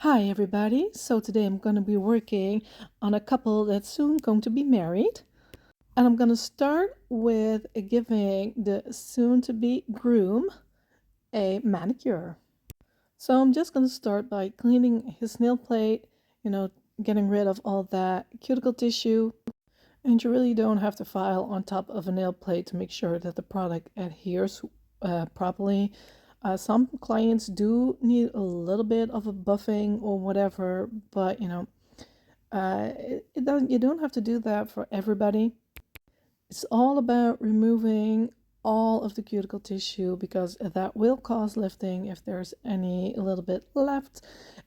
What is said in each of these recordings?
Hi everybody, so today I'm going to be working on a couple that's soon going to be married, and I'm going to start with giving the soon-to-be groom a manicure. So I'm just going to start by cleaning his nail plate, getting rid of all that cuticle tissue, and you really don't have to file on top of a nail plate to make sure that the product adheres properly. Some clients do need a little bit of a buffing or whatever, but you don't have to do that for everybody. It's all about removing all of the cuticle tissue because that will cause lifting if there's any a little bit left,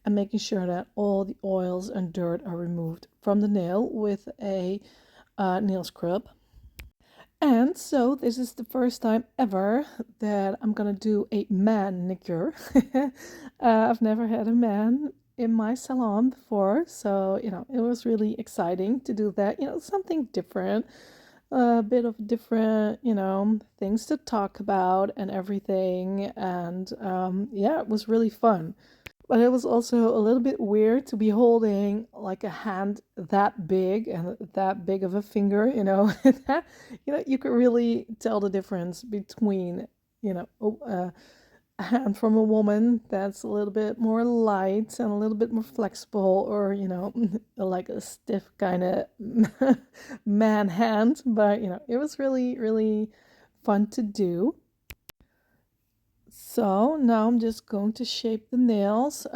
and making sure that all the oils and dirt are removed from the nail with a nail scrub. And so this is the first time ever that I'm gonna do a manicure. I've never had a man in my salon before, so it was really exciting to do that. Something different, a bit of different, things to talk about and everything. And yeah, it was really fun. But it was also a little bit weird to be holding like a hand that big and that big of a finger, you could really tell the difference between, a hand from a woman that's a little bit more light and a little bit more flexible, or, like a stiff kind of man hand. But, it was really, really fun to do. So now I'm just going to shape the nails.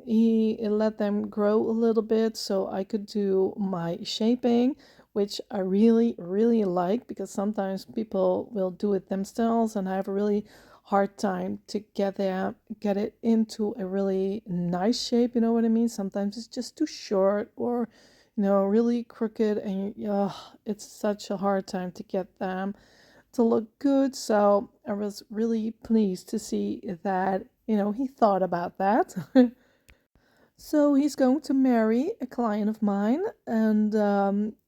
He let them grow a little bit so I could do my shaping, which I really, really like, because sometimes people will do it themselves and I have a really hard time to get it into a really nice shape. You know what I mean? Sometimes it's just too short, or really crooked, and it's such a hard time to get them to look good. So I was really pleased to see that, he thought about that. So he's going to marry a client of mine, and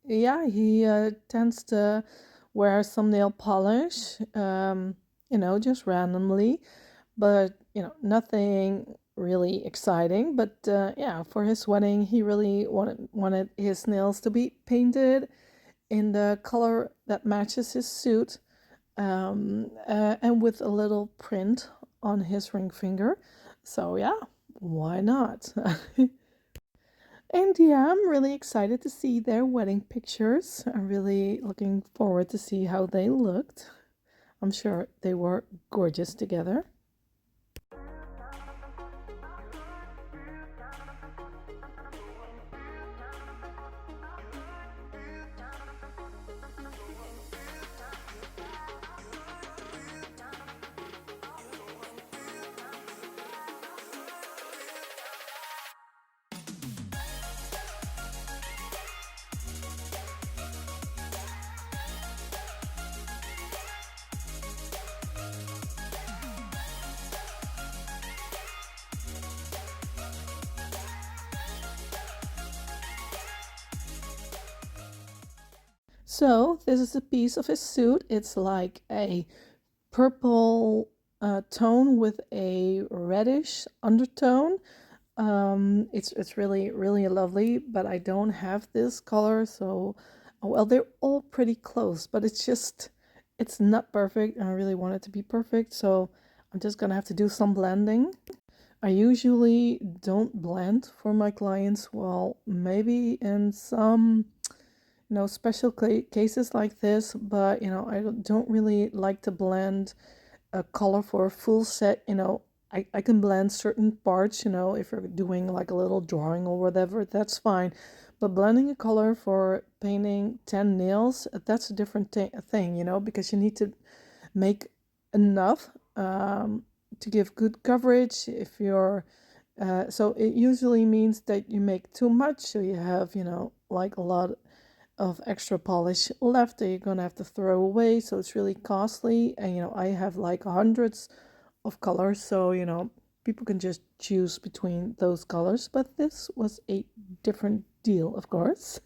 yeah, he tends to wear some nail polish, just randomly, but nothing really exciting. But yeah, for his wedding, he really wanted his nails to be painted in the color that matches his suit, and with a little print on his ring finger. So yeah, why not? And yeah, I'm really excited to see their wedding pictures. I'm really looking forward to see how they looked. I'm sure they were gorgeous together. So this is a piece of his suit. It's like a purple tone with a reddish undertone. It's really, really lovely, but I don't have this color, so well, they're all pretty close, but it's not perfect, and I really want it to be perfect, so I'm just gonna have to do some blending. I usually don't blend for my clients. Well, maybe in some special cases like this, but I don't really like to blend a color for a full set. I can blend certain parts, if you're doing like a little drawing or whatever, that's fine. But blending a color for painting 10 nails, that's a different thing, because you need to make enough to give good coverage. If you're so it usually means that you make too much, so you have like a lot of extra polish left that you're gonna have to throw away, so it's really costly. And I have like hundreds of colors, so people can just choose between those colors, but this was a different deal, of course.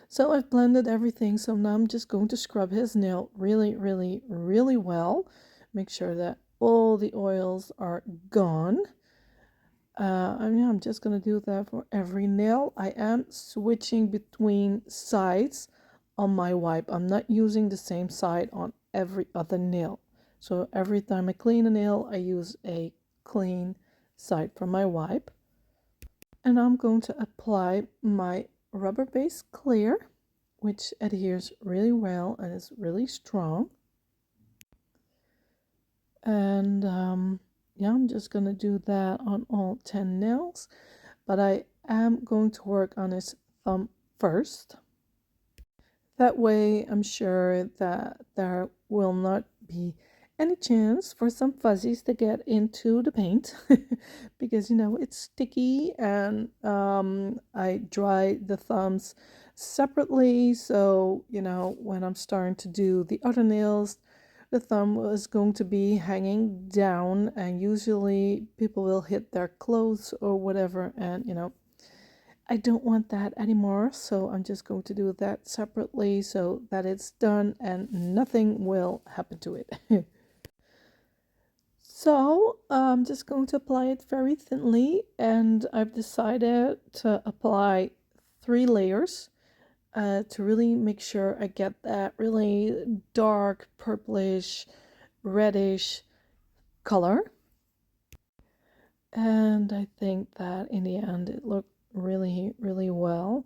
So I've blended everything, so now I'm just going to scrub his nail really, really, really well, make sure that all the oils are gone. I'm just gonna do that for every nail. I am switching between sides on my wipe. I'm not using the same side on every other nail. So every time I clean a nail, I use a clean side for my wipe. And I'm going to apply my rubber base clear, which adheres really well and is really strong. And yeah, I'm just gonna do that on all 10 nails, but I am going to work on his thumb first. That way I'm sure that there will not be any chance for some fuzzies to get into the paint because you know it's sticky, and I dry the thumbs separately, so you know when I'm starting to do the other nails the thumb is going to be hanging down, and usually people will hit their clothes or whatever, and you know I don't want that anymore, so I'm just going to do that separately so that it's done and nothing will happen to it. So I'm just going to apply it very thinly, and I've decided to apply 3 layers to really make sure I get that really dark purplish reddish color. And I think that in the end it looked really, really well.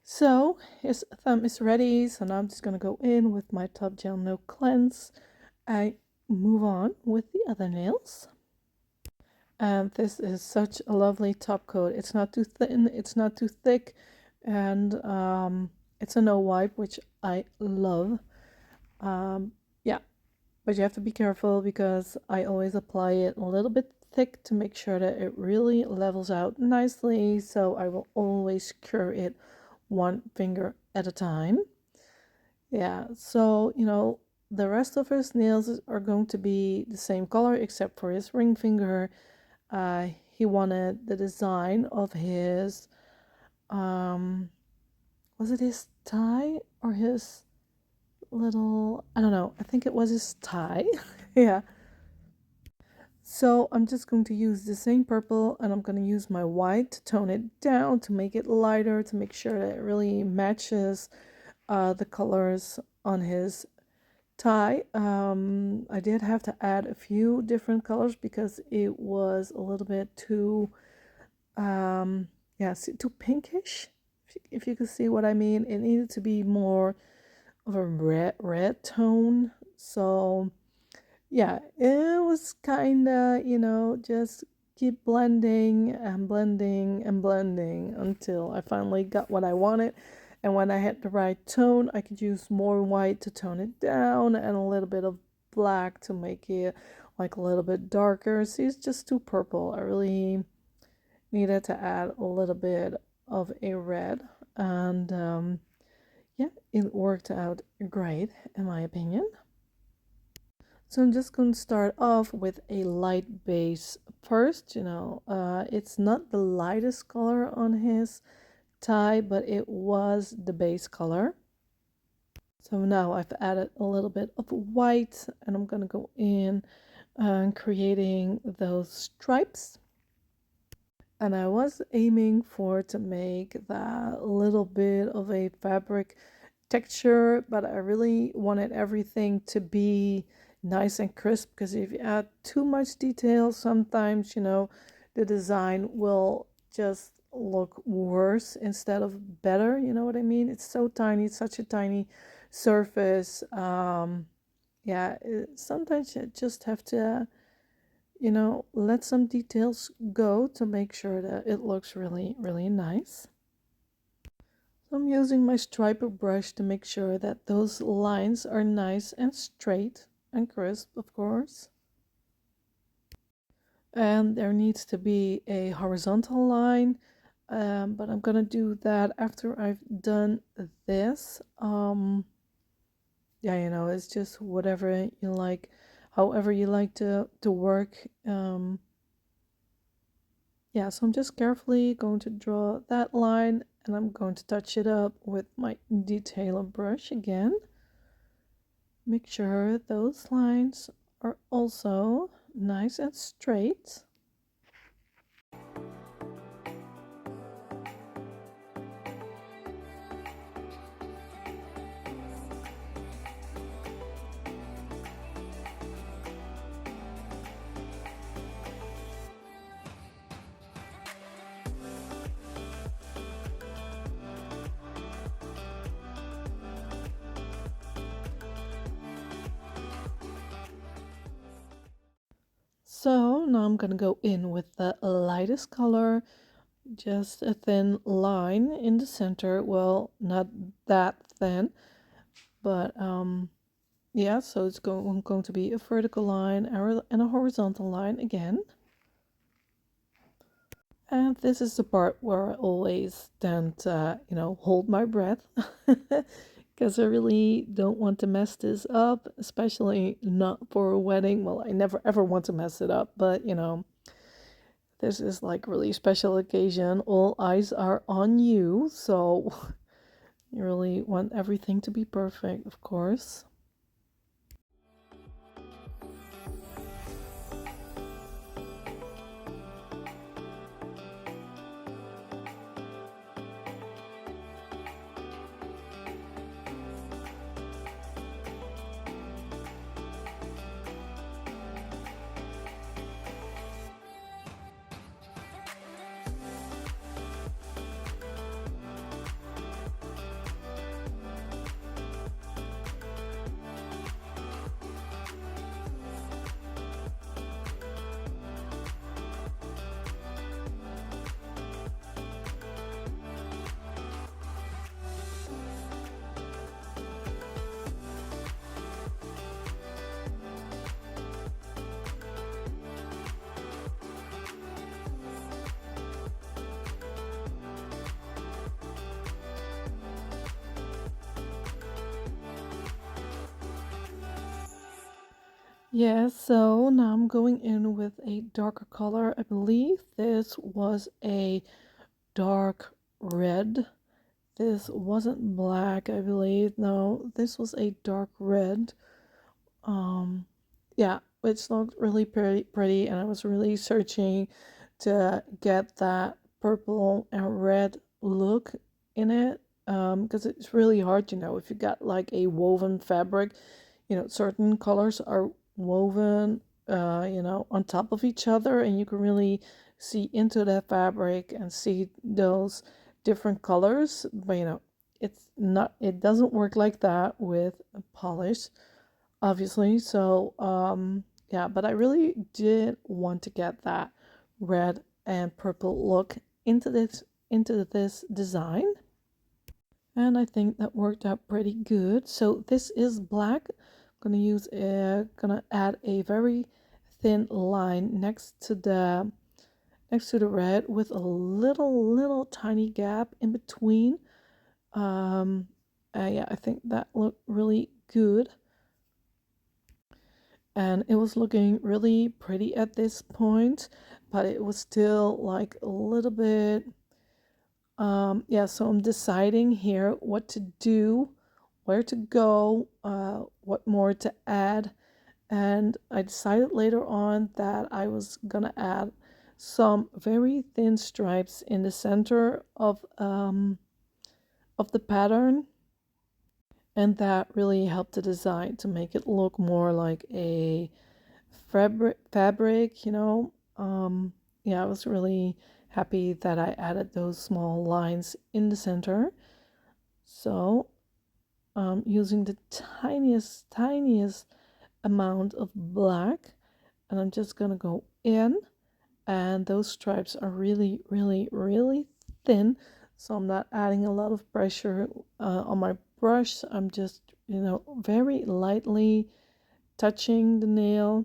So his thumb is ready, so now I'm just going to go in with my top gel no cleanse. I move on with the other nails. And this is such a lovely top coat. It's not too thin, it's not too thick, and it's a no wipe, which I love. Yeah, but you have to be careful because I always apply it a little bit thick to make sure that it really levels out nicely. So I will always cure it one finger at a time. Yeah, so you know the rest of his nails are going to be the same color except for his ring finger. He wanted the design of his was it his tie or his little, I don't know, I think it was his tie. Yeah, so I'm just going to use the same purple, and I'm going to use my white to tone it down to make it lighter, to make sure that it really matches the colors on his tie. I did have to add a few different colors because it was a little bit too yeah, too pinkish, if you could see what I mean. It needed to be more of a red tone. So yeah, it was kind of, you know, just keep blending and blending and blending until I finally got what I wanted. And when I had the right tone, I could use more white to tone it down and a little bit of black to make it like a little bit darker. See, it's just too purple. I really needed to add a little bit of a red, and yeah, it worked out great in my opinion. So I'm just going to start off with a light base first. You know, it's not the lightest color on his tie, but it was the base color. So now I've added a little bit of white, and I'm going to go in and creating those stripes. And I was aiming for to make that little bit of a fabric texture, but I really wanted everything to be nice and crisp, because if you add too much detail, sometimes, you know, the design will just look worse instead of better. You know what I mean? It's so tiny, it's such a tiny surface. Yeah, sometimes you just have to, you know, let some details go to make sure that it looks really, really nice. So I'm using my striper brush to make sure that those lines are nice and straight and crisp, of course. And there needs to be a horizontal line, but I'm gonna do that after I've done this. Yeah, you know, it's just whatever you like, however you like to work. Yeah, so I'm just carefully going to draw that line, and I'm going to touch it up with my detailer brush again. Make sure those lines are also nice and straight. So now I'm gonna go in with the lightest color, just a thin line in the center. Well, not that thin, but yeah, so it's going to be a vertical line and a horizontal line again. And this is the part where I always tend to, you know, hold my breath because I really don't want to mess this up, especially not for a wedding. Well, I never ever want to mess it up, but you know, this is like really special occasion. All eyes are on you, so you really want everything to be perfect, of course. Yeah, so now I'm going in with a darker color. I believe this was a dark red. This wasn't black, I believe. No, this was a dark red. Um, yeah, which looked really pretty, and I was really searching to get that purple and red look in it. Because it's really hard, you know, if you got like a woven fabric, you know, certain colors are woven, you know, on top of each other, and you can really see into that fabric and see those different colors. But you know, it doesn't work like that with polish, obviously. So yeah, but I really did want to get that red and purple look into this design, and I think that worked out pretty good. So this is black. I'm gonna add a very thin line next to the red with a little tiny gap in between. Yeah, I think that looked really good, and it was looking really pretty at this point, but it was still like a little bit. Yeah, so I'm deciding here what to do, where to go, what more to add. And I decided later on that I was gonna add some very thin stripes in the center of the pattern. And that really helped the design to make it look more like a fabric, you know. Yeah, I was really happy that I added those small lines in the center. So using the tiniest amount of black, and I'm just gonna go in, and those stripes are really thin, so I'm not adding a lot of pressure on my brush. I'm just, you know, very lightly touching the nail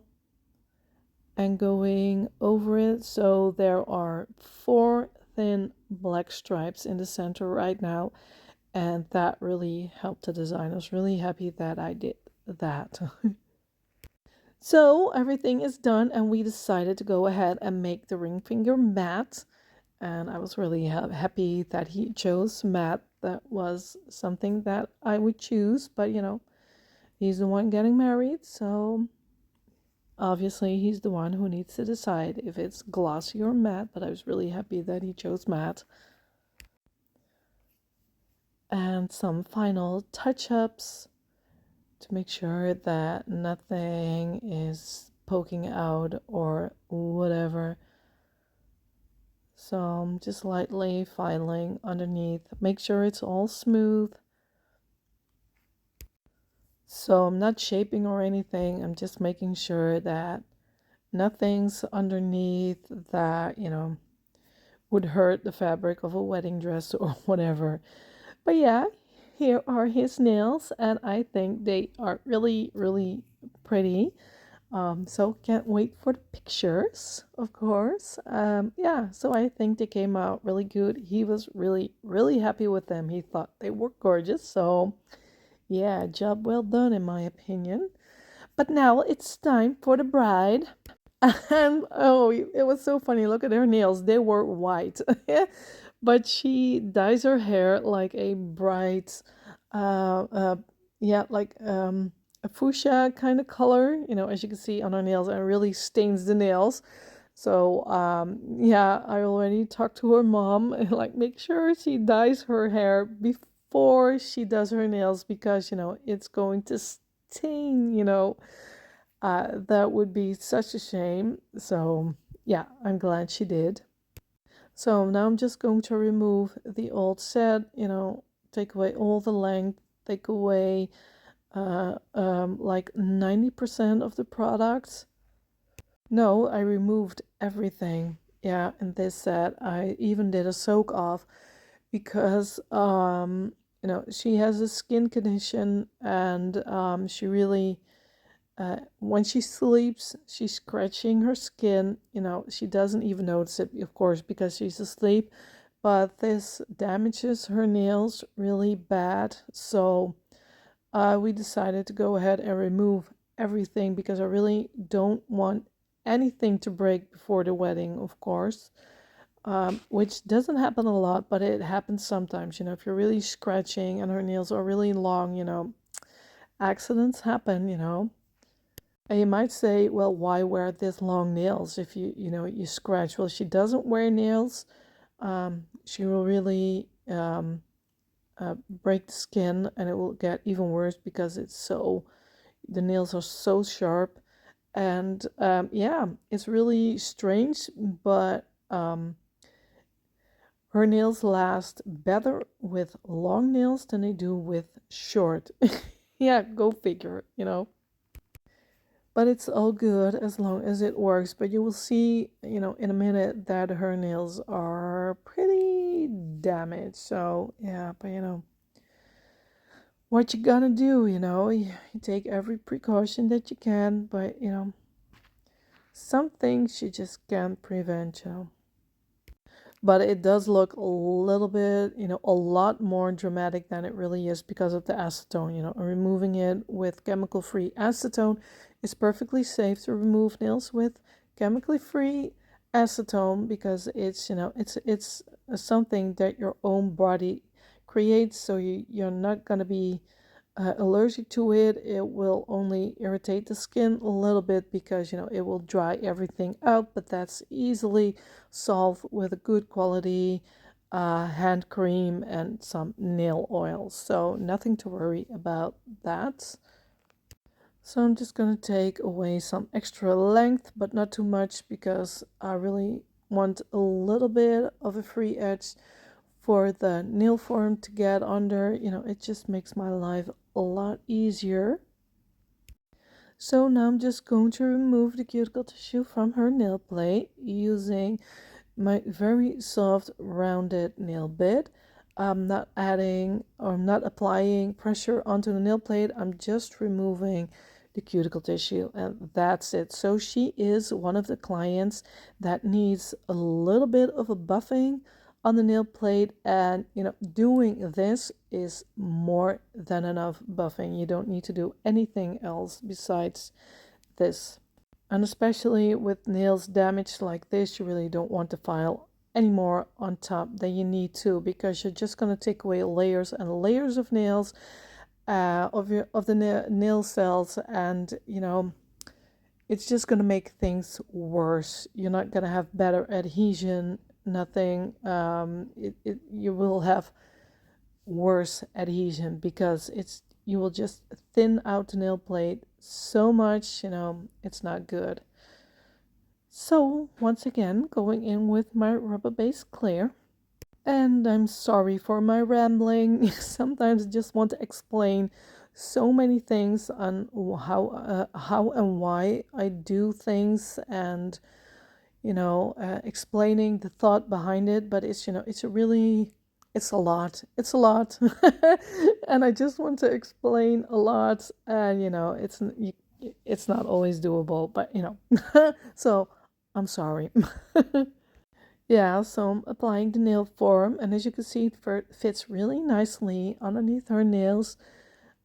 and going over it. So there are 4 thin black stripes in the center right now, and that really helped the design. I was really happy that I did that. So everything is done, and we decided to go ahead and make the ring finger matte. And I was really happy that he chose matte. That was something that I would choose, but you know, he's the one getting married, so obviously he's the one who needs to decide if it's glossy or matte. But I was really happy that he chose matte. And some final touch-ups to make sure that nothing is poking out or whatever. So I'm just lightly filing underneath. Make sure it's all smooth. So I'm not shaping or anything. I'm just making sure that nothing's underneath that, you know, would hurt the fabric of a wedding dress or whatever. But yeah, here are his nails, and I think they are really pretty. So can't wait for the pictures, of course. Yeah, so I think they came out really good. He was really happy with them. He thought they were gorgeous. So yeah, job well done in my opinion. But now it's time for the bride. And oh, it was so funny. Look at her nails. They were white. But she dyes her hair like a bright, uh, uh, yeah, like a fuchsia kind of color, you know, as you can see on her nails, and it really stains the nails. So yeah, I already talked to her mom, like make sure she dyes her hair before she does her nails, because you know it's going to stain, you know. That would be such a shame. So yeah, I'm glad she did. So now I'm just going to remove the old set, you know, take away all the length, take away like 90% of the products. No, I removed everything. Yeah, in this set, I even did a soak off because, you know, she has a skin condition, and she really, when she sleeps, she's scratching her skin. You know, she doesn't even notice it, of course, because she's asleep, but this damages her nails really bad. So we decided to go ahead and remove everything, because I really don't want anything to break before the wedding, of course. Which doesn't happen a lot, but it happens sometimes. You know, if you're really scratching and her nails are really long, you know, accidents happen, you know. And you might say, well, why wear this long nails if you know, you scratch? Well, she doesn't wear nails. She will really break the skin, and it will get even worse because the nails are so sharp. And yeah, it's really strange, but her nails last better with long nails than they do with short. Yeah, go figure, you know. But it's all good as long as it works. But you will see, you know, in a minute that her nails are pretty damaged. So yeah, but you know, what you gonna do, you know, you take every precaution that you can, but you know, some things you just can't prevent, you know. But it does look a little bit, you know, a lot more dramatic than it really is because of the acetone. You know, removing it with chemical-free acetone is perfectly safe to remove nails with chemically free acetone, because it's, you know, it's something that your own body creates, so you're not going to be allergic to it. It will only irritate the skin a little bit because, you know, it will dry everything out, but that's easily solved with a good quality hand cream and some nail oil. So nothing to worry about that. So I'm just going to take away some extra length, but not too much because I really want a little bit of a free edge for the nail form to get under. It just makes my life a lot easier. So now I'm just going to remove the cuticle tissue from her nail plate using my very soft rounded nail bit. I'm not adding or not applying pressure onto the nail plate. I'm just removing the cuticle tissue and that's it. So she is one of the clients that needs a little bit of a buffing on the nail plate, and doing this is more than enough buffing. You don't need to do anything else besides this. And especially with nails damaged like this, you really don't want to file any more on top than you need to, because you're just going to take away layers and layers of nails, of the nail cells, and it's just going to make things worse. You're not going to have better adhesion, nothing. You will have worse adhesion because you will just thin out the nail plate so much, it's not good. So once again, going in with my rubber base clear. And I'm sorry for my rambling. Sometimes I just want to explain so many things on how and why I do things, and explaining the thought behind it. But it's it's a lot. It's a lot, and I just want to explain a lot, and it's not always doable. But so I'm sorry. Yeah, so I'm applying the nail form, and as you can see, it fits really nicely underneath her nails.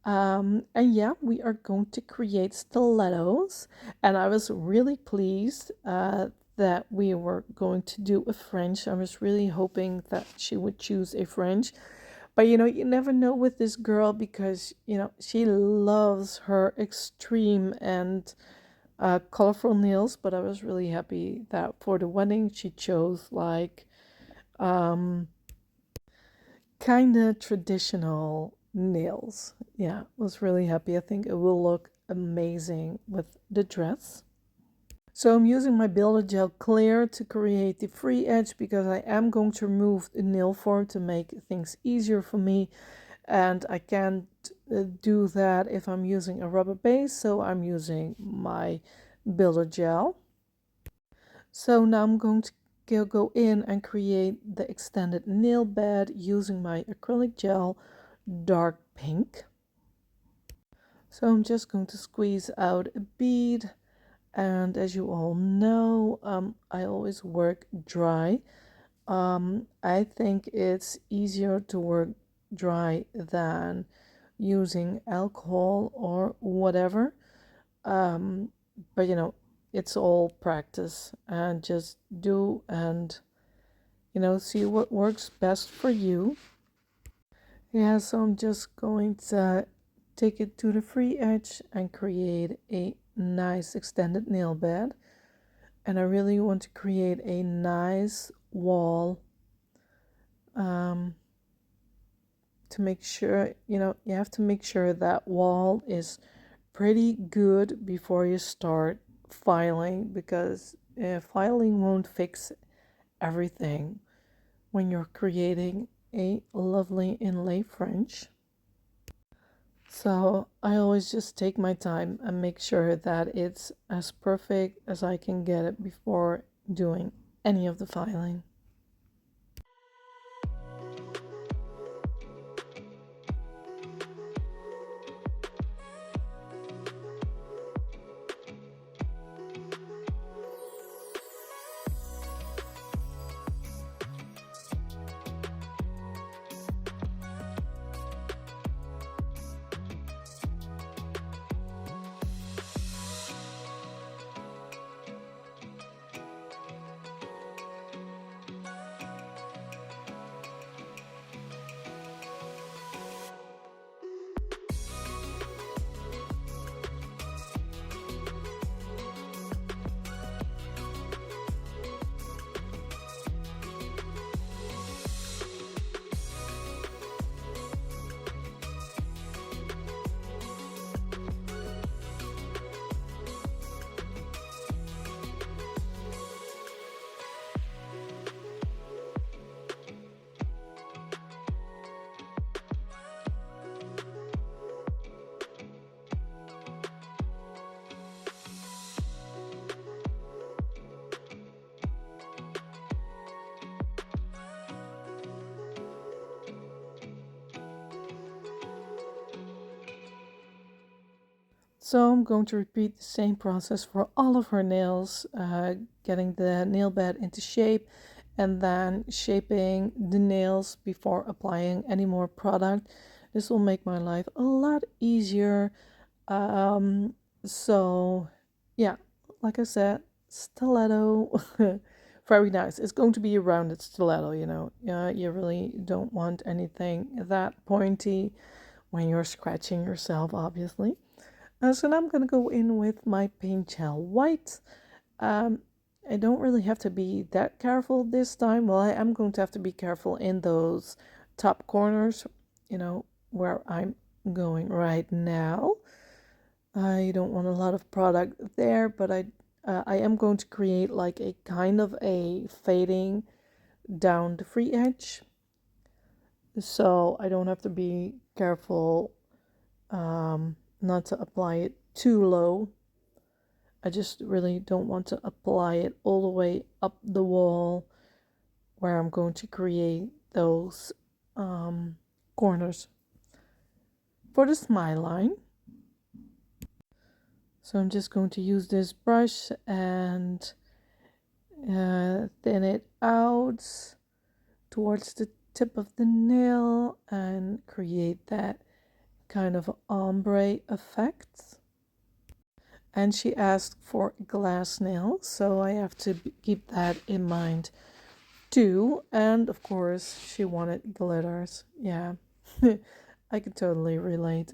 And yeah, we are going to create stilettos, and I was really pleased that we were going to do a French. I was really hoping that she would choose a French, but you never know with this girl, because she loves her extreme and colorful nails. But I was really happy that for the wedding she chose like um, kind of traditional nails. Yeah, was really happy. I think it will look amazing with the dress. So I'm using my Builder Gel Clear to create the free edge, because I am going to remove the nail form to make things easier for me, and I can't do that if I'm using a rubber base, so I'm using my Builder Gel. So now I'm going to go in and create the extended nail bed using my acrylic gel dark pink. So I'm just going to squeeze out a bead, and as you all know, I always work dry. I think it's easier to work dry than using alcohol or whatever. But it's all practice, and just do and see what works best for you. Yeah, so I'm just going to take it to the free edge and create a nice extended nail bed. And I really want to create a nice wall, to make sure, you have to make sure that wall is pretty good before you start filing, because filing won't fix everything when you're creating a lovely inlay French. So I always just take my time and make sure that it's as perfect as I can get it before doing any of the filing. So I'm going to repeat the same process for all of her nails, getting the nail bed into shape and then shaping the nails before applying any more product. This will make my life a lot easier. Um, so yeah, like I said, stiletto, very nice. It's going to be a rounded stiletto, you know. You really don't want anything that pointy when you're scratching yourself, obviously. So now I'm going to go in with my paint gel white. Um, I don't really have to be that careful this time. Well, I am going to have to be careful in those top corners, you know, where I'm going right now. I don't want a lot of product there, but I am going to create like a kind of a fading down the free edge. So I don't have to be careful not to apply it too low. I just really don't want to apply it all the way up the wall where I'm going to create those corners for the smile line. So I'm just going to use this brush and thin it out towards the tip of the nail and create that kind of ombre effect. And she asked for glass nails, so I have to keep that in mind too. And of course, she wanted glitters. Yeah, I can totally relate.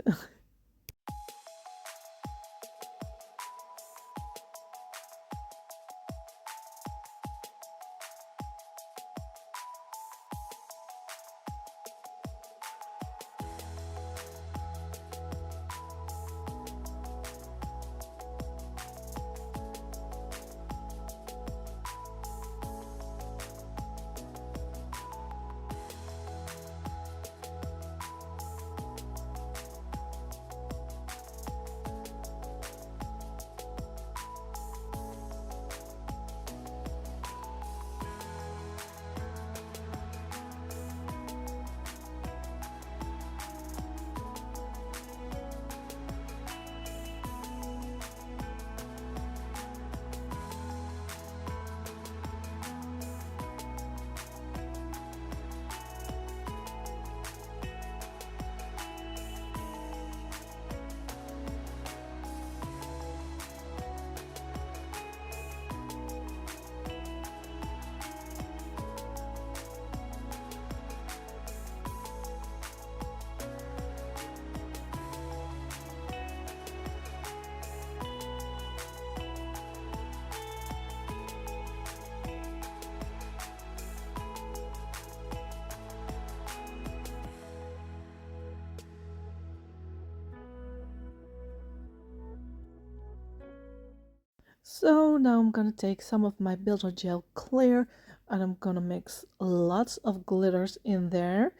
So now I'm gonna take some of my builder gel clear and I'm gonna mix lots of glitters in there.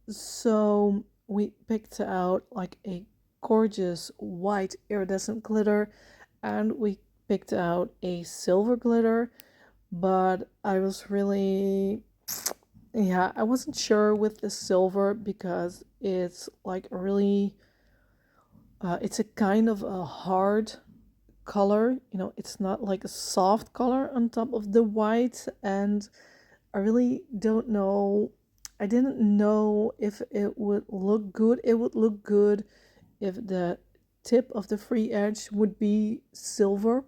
So we picked out like a gorgeous white iridescent glitter and we picked out a silver glitter, but I was really, yeah, I wasn't sure with the silver because it's like really, it's a kind of a hard color, you know, it's not like a soft color on top of the white, and I really don't know, I didn't know if it would look good. It would look good if the tip of the free edge would be silver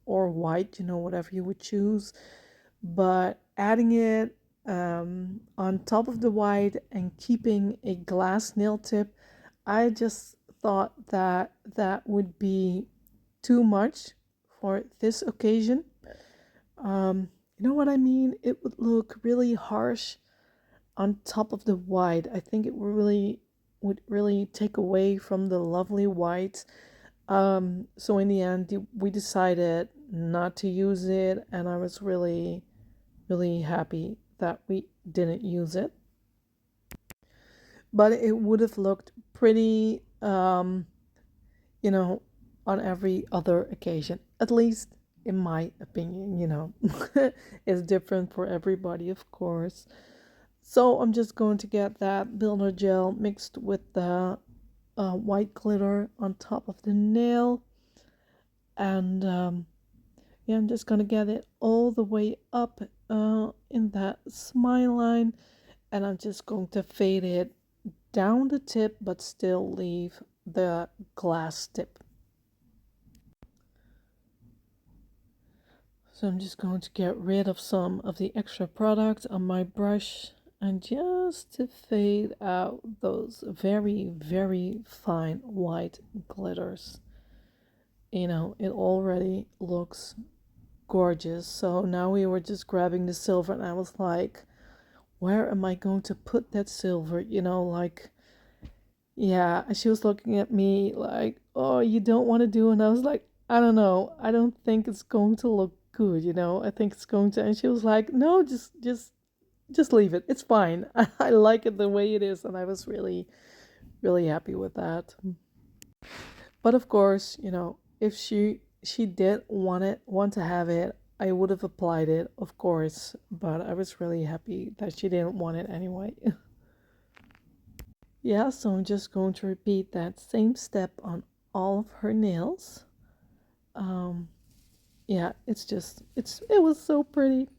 or white, you know, whatever you would choose, but adding it on top of the white and keeping a glass nail tip, I just thought that that would be too much for this occasion. You know what I mean? It would look really harsh on top of the white. I think it would really take away from the lovely white. So in the end, we decided not to use it, and I was really, really happy that we didn't use it. But it would have looked pretty, you know, on every other occasion, at least in my opinion, you know. It's different for everybody, of course. So I'm just going to get that builder gel mixed with the white glitter on top of the nail. And yeah, I'm just gonna get it all the way up in that smile line, and I'm just going to fade it down the tip but still leave the glass tip. So I'm just going to get rid of some of the extra product on my brush and just to fade out those very, very fine white glitters. You know, it already looks gorgeous. So now we were just grabbing the silver and I was like, where am I going to put that silver? You know, like, yeah, she was looking at me like, oh, you don't want to do it. And I was like, I don't know. I don't think it's going to look good, you know. I think it's going to. And she was like, no, just leave it. It's fine. I like it the way it is. And I was really, really happy with that. But of course, you know, if she did want to have it, I would have applied it, of course. But I was really happy that she didn't want it anyway. Yeah, so I'm just going to repeat that same step on all of her nails. Yeah, it was so pretty.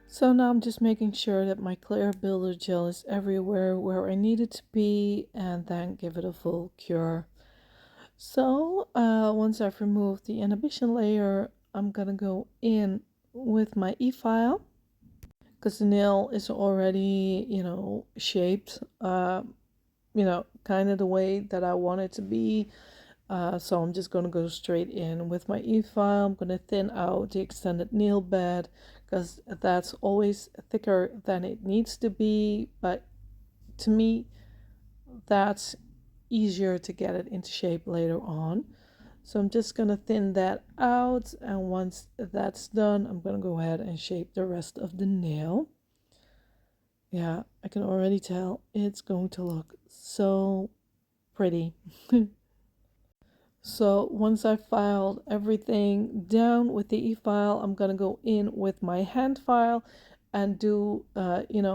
So now I'm just making sure that my clear builder gel is everywhere where I need it to be and then give it a full cure. So once I've removed the inhibition layer, I'm gonna go in with my e-file because the nail is already, you know, shaped, you know, kind of the way that I want it to be. So I'm just going to go straight in with my e-file. I'm going to thin out the extended nail bed because that's always thicker than it needs to be. But to me, that's easier to get it into shape later on. So I'm just going to thin that out. And once that's done, I'm going to go ahead and shape the rest of the nail. Yeah, I can already tell it's going to look so pretty. So once I filed everything down with the e-file, I'm gonna go in with my hand file and do, the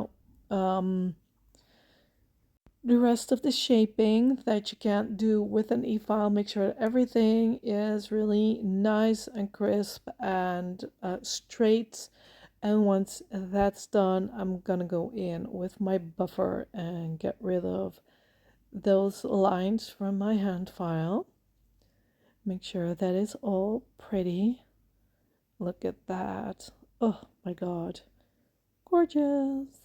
rest of the shaping that you can't do with an e-file. Make sure that everything is really nice and crisp and straight. And once that's done, I'm gonna go in with my buffer and get rid of those lines from my hand file. Make sure that it's all pretty. Look at that. Oh my god. Gorgeous.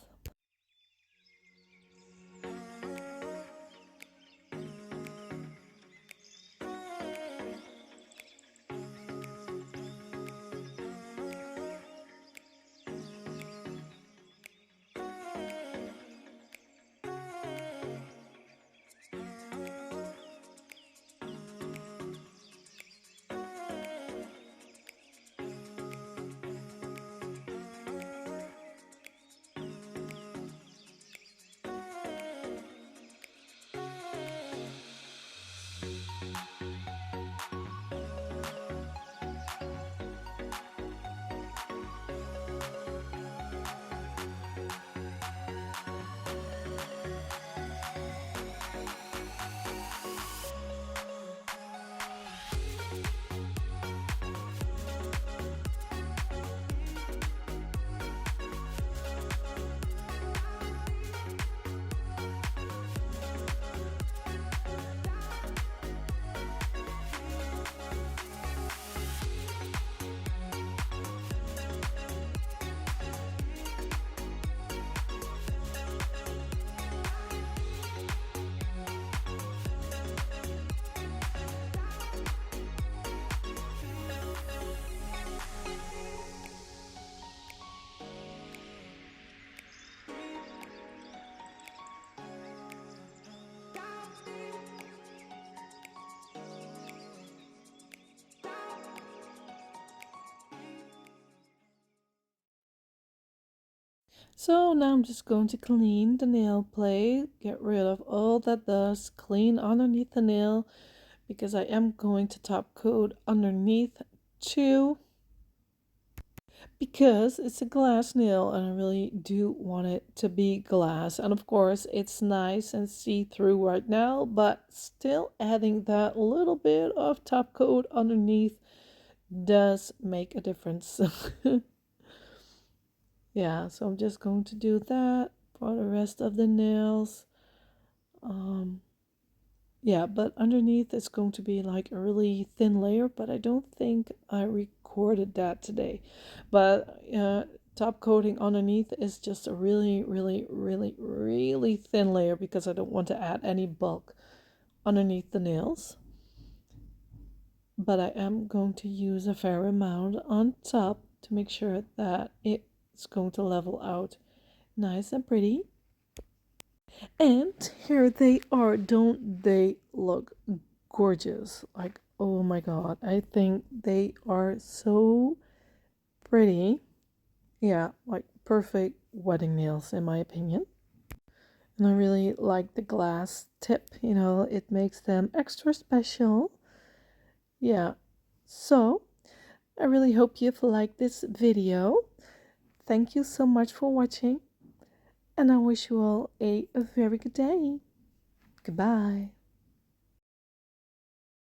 So now I'm just going to clean the nail plate, get rid of all that dust, clean underneath the nail because I am going to top coat underneath too because it's a glass nail and I really do want it to be glass. And of course it's nice and see-through right now, but still adding that little bit of top coat underneath does make a difference. Yeah, so I'm just going to do that for the rest of the nails. Yeah, but underneath it's going to be like a really thin layer, but I don't think I recorded that today. But top coating underneath is just a really, really, really, really thin layer because I don't want to add any bulk underneath the nails. But I am going to use a fair amount on top to make sure that it's going to level out nice and pretty. And here they are. Don't they look gorgeous? Like, oh my god, I think they are so pretty. Yeah, like perfect wedding nails in my opinion. And I really like the glass tip, it makes them extra special. Yeah, so I really hope you've liked this video. Thank you so much for watching, and I wish you all a very good day. Goodbye.